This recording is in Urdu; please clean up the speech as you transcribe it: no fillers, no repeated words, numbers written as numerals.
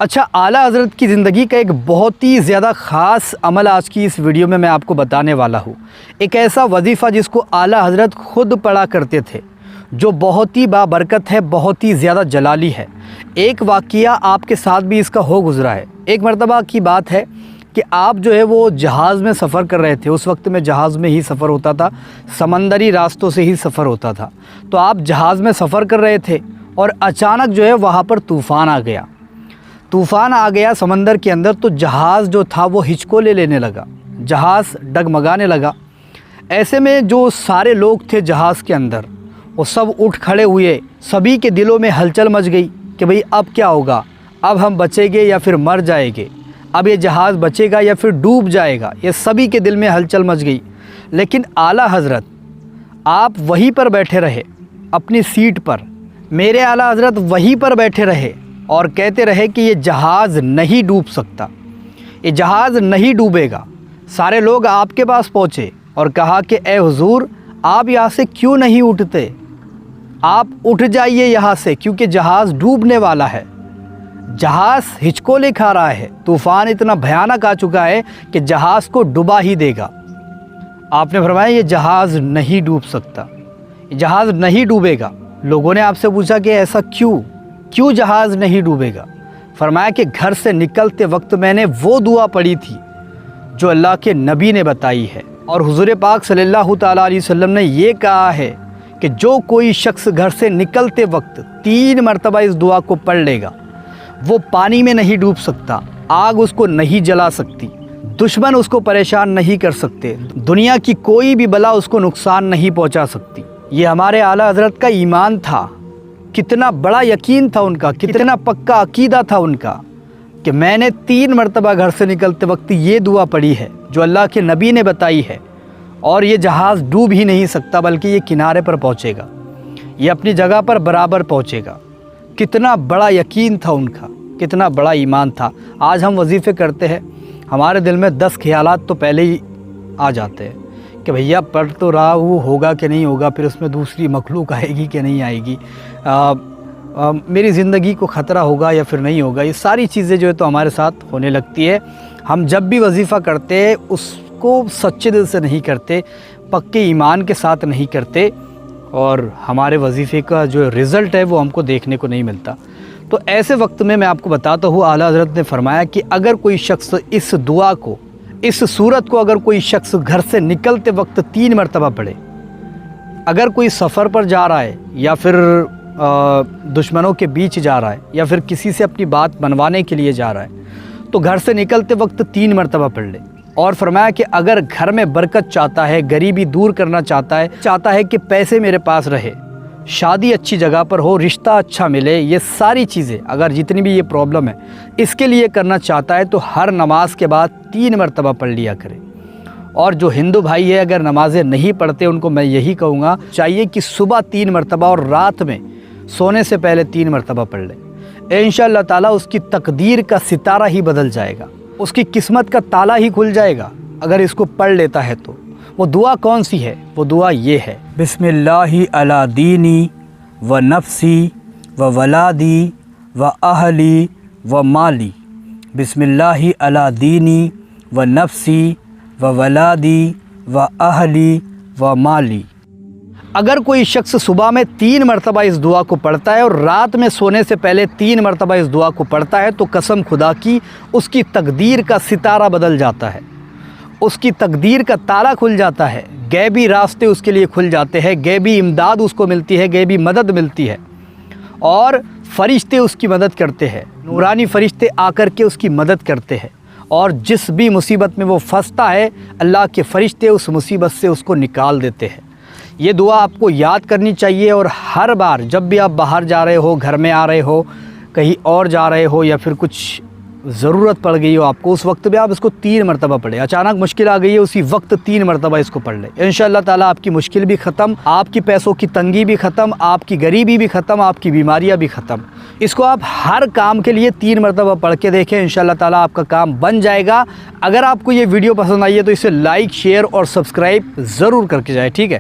اچھا، اعلیٰ حضرت کی زندگی کا ایک بہت ہی زیادہ خاص عمل آج کی اس ویڈیو میں آپ کو بتانے والا ہوں۔ ایک ایسا وظیفہ جس کو اعلیٰ حضرت خود پڑھا کرتے تھے، جو بہت ہی بابرکت ہے، بہت ہی زیادہ جلالی ہے۔ ایک واقعہ آپ کے ساتھ بھی اس کا ہو گزرا ہے۔ ایک مرتبہ کی بات ہے کہ آپ جو ہے وہ جہاز میں سفر کر رہے تھے۔ اس وقت میں جہاز میں ہی سفر ہوتا تھا، سمندری راستوں سے ہی سفر ہوتا تھا۔ تو آپ جہاز میں سفر کر رہے تھے اور اچانک جو ہے وہاں پر طوفان آ گیا۔ طوفان آ گیا سمندر کے اندر، تو جہاز جو تھا وہ ہچکولے لینے لگا، جہاز ڈگمگانے لگا۔ ایسے میں جو سارے لوگ تھے جہاز کے اندر، وہ سب اٹھ کھڑے ہوئے۔ سبھی کے دلوں میں ہلچل مچ گئی کہ بھئی اب کیا ہوگا، اب ہم بچیں گے یا پھر مر جائیں گے، اب یہ جہاز بچے گا یا پھر ڈوب جائے گا۔ یہ سبھی کے دل میں ہلچل مچ گئی۔ لیکن اعلیٰ حضرت آپ وہیں پر بیٹھے رہے اپنی سیٹ پر۔ میرے اعلیٰ حضرت وہیں پر بیٹھے رہے اور کہتے رہے کہ یہ جہاز نہیں ڈوب سکتا، یہ جہاز نہیں ڈوبے گا۔ سارے لوگ آپ کے پاس پہنچے اور کہا کہ اے حضور، آپ یہاں سے کیوں نہیں اٹھتے؟ آپ اٹھ جائیے یہاں سے، کیونکہ جہاز ڈوبنے والا ہے، جہاز ہچکولے کھا رہا ہے، طوفان اتنا بھیانک آ چکا ہے کہ جہاز کو ڈبا ہی دے گا۔ آپ نے فرمایا یہ جہاز نہیں ڈوب سکتا، یہ جہاز نہیں ڈوبے گا۔ لوگوں نے آپ سے پوچھا کہ ایسا کیوں جہاز نہیں ڈوبے گا؟ فرمایا کہ گھر سے نکلتے وقت میں نے وہ دعا پڑھی تھی جو اللہ کے نبی نے بتائی ہے، اور حضور پاک صلی اللہ تعالیٰ علیہ وسلم نے یہ کہا ہے کہ جو کوئی شخص گھر سے نکلتے وقت 3 مرتبہ اس دعا کو پڑھ لے گا، وہ پانی میں نہیں ڈوب سکتا، آگ اس کو نہیں جلا سکتی، دشمن اس کو پریشان نہیں کر سکتے، دنیا کی کوئی بھی بلا اس کو نقصان نہیں پہنچا سکتی۔ یہ ہمارے اعلیٰ حضرت کا ایمان تھا، کتنا بڑا یقین تھا ان کا، کتنا پکا عقیدہ تھا ان کا کہ میں نے 3 مرتبہ گھر سے نکلتے وقت یہ دعا پڑھی ہے جو اللہ کے نبی نے بتائی ہے، اور یہ جہاز ڈوب ہی نہیں سکتا بلکہ یہ کنارے پر پہنچے گا، یہ اپنی جگہ پر برابر پہنچے گا۔ کتنا بڑا یقین تھا ان کا، کتنا بڑا ایمان تھا۔ آج ہم وظیفے کرتے ہیں، ہمارے دل میں 10 خیالات تو پہلے ہی آ جاتے ہیں کہ بھیا پڑھ تو رہا وہ ہوگا کہ نہیں ہوگا، پھر اس میں دوسری مخلوق آئے گی کہ نہیں آئے گی، میری زندگی کو خطرہ ہوگا یا پھر نہیں ہوگا۔ یہ ساری چیزیں جو ہے تو ہمارے ساتھ ہونے لگتی ہے۔ ہم جب بھی وظیفہ کرتے ہیں اس کو سچے دل سے نہیں کرتے، پکے ایمان کے ساتھ نہیں کرتے، اور ہمارے وظیفے کا جو رزلٹ ہے وہ ہم کو دیکھنے کو نہیں ملتا۔ تو ایسے وقت میں آپ کو بتاتا ہوں، اعلیٰ حضرت نے فرمایا کہ اگر کوئی شخص اس دعا کو، اس صورت کو اگر کوئی شخص گھر سے نکلتے وقت 3 مرتبہ پڑھے، اگر کوئی سفر پر جا رہا ہے یا پھر دشمنوں کے بیچ جا رہا ہے یا پھر کسی سے اپنی بات منوانے کے لیے جا رہا ہے، تو گھر سے نکلتے وقت 3 مرتبہ پڑھ لے۔ اور فرمایا کہ اگر گھر میں برکت چاہتا ہے، غریبی دور کرنا چاہتا ہے کہ پیسے میرے پاس رہے، شادی اچھی جگہ پر ہو، رشتہ اچھا ملے، یہ ساری چیزیں اگر جتنی بھی یہ پرابلم ہے اس کے لیے کرنا چاہتا ہے، تو ہر نماز کے بعد 3 مرتبہ پڑھ لیا کرے۔ اور جو ہندو بھائی ہے اگر نمازیں نہیں پڑھتے، ان کو میں یہی کہوں گا چاہیے کہ صبح 3 مرتبہ اور رات میں سونے سے پہلے 3 مرتبہ پڑھ لے۔ انشاءاللہ تعالیٰ اس کی تقدیر کا ستارہ ہی بدل جائے گا، اس کی قسمت کا تالا ہی کھل جائے گا اگر اس کو پڑھ لیتا ہے تو۔ وہ دعا کون سی ہے؟ وہ دعا یہ ہے: بسم اللہ علی دینی و نفسی و ولادی و اہلی و مالی، بسم اللہ علی دینی و نفسی و ولادی و اہلی و مالی۔ اگر کوئی شخص صبح میں 3 مرتبہ اس دعا کو پڑھتا ہے اور رات میں سونے سے پہلے 3 مرتبہ اس دعا کو پڑھتا ہے، تو قسم خدا کی اس کی تقدیر کا ستارہ بدل جاتا ہے، اس کی تقدیر کا تالا کھل جاتا ہے، غیبی راستے اس کے لیے کھل جاتے ہیں، غیبی امداد اس کو ملتی ہے، غیبی مدد ملتی ہے، اور فرشتے اس کی مدد کرتے ہیں، نورانی فرشتے آ کر کے اس کی مدد کرتے ہیں، اور جس بھی مصیبت میں وہ پھنستا ہے اللہ کے فرشتے اس مصیبت سے اس کو نکال دیتے ہیں۔ یہ دعا آپ کو یاد کرنی چاہیے، اور ہر بار جب بھی آپ باہر جا رہے ہو، گھر میں آ رہے ہو، کہیں اور جا رہے ہو، یا پھر کچھ ضرورت پڑ گئی ہو آپ کو، اس وقت بھی آپ اس کو 3 مرتبہ پڑھیں۔ اچانک مشکل آ گئی ہے، اسی وقت 3 مرتبہ اس کو پڑھ لیں۔ انشاءاللہ تعالیٰ آپ کی مشکل بھی ختم، آپ کی پیسوں کی تنگی بھی ختم، آپ کی غریبی بھی ختم، آپ کی بیماریاں بھی ختم۔ اس کو آپ ہر کام کے لیے 3 مرتبہ پڑھ کے دیکھیں، انشاءاللہ تعالیٰ آپ کا کام بن جائے گا۔ اگر آپ کو یہ ویڈیو پسند آئی ہے تو اسے لائک، شیئر اور سبسکرائب ضرور کر کے جائیں، ٹھیک ہے؟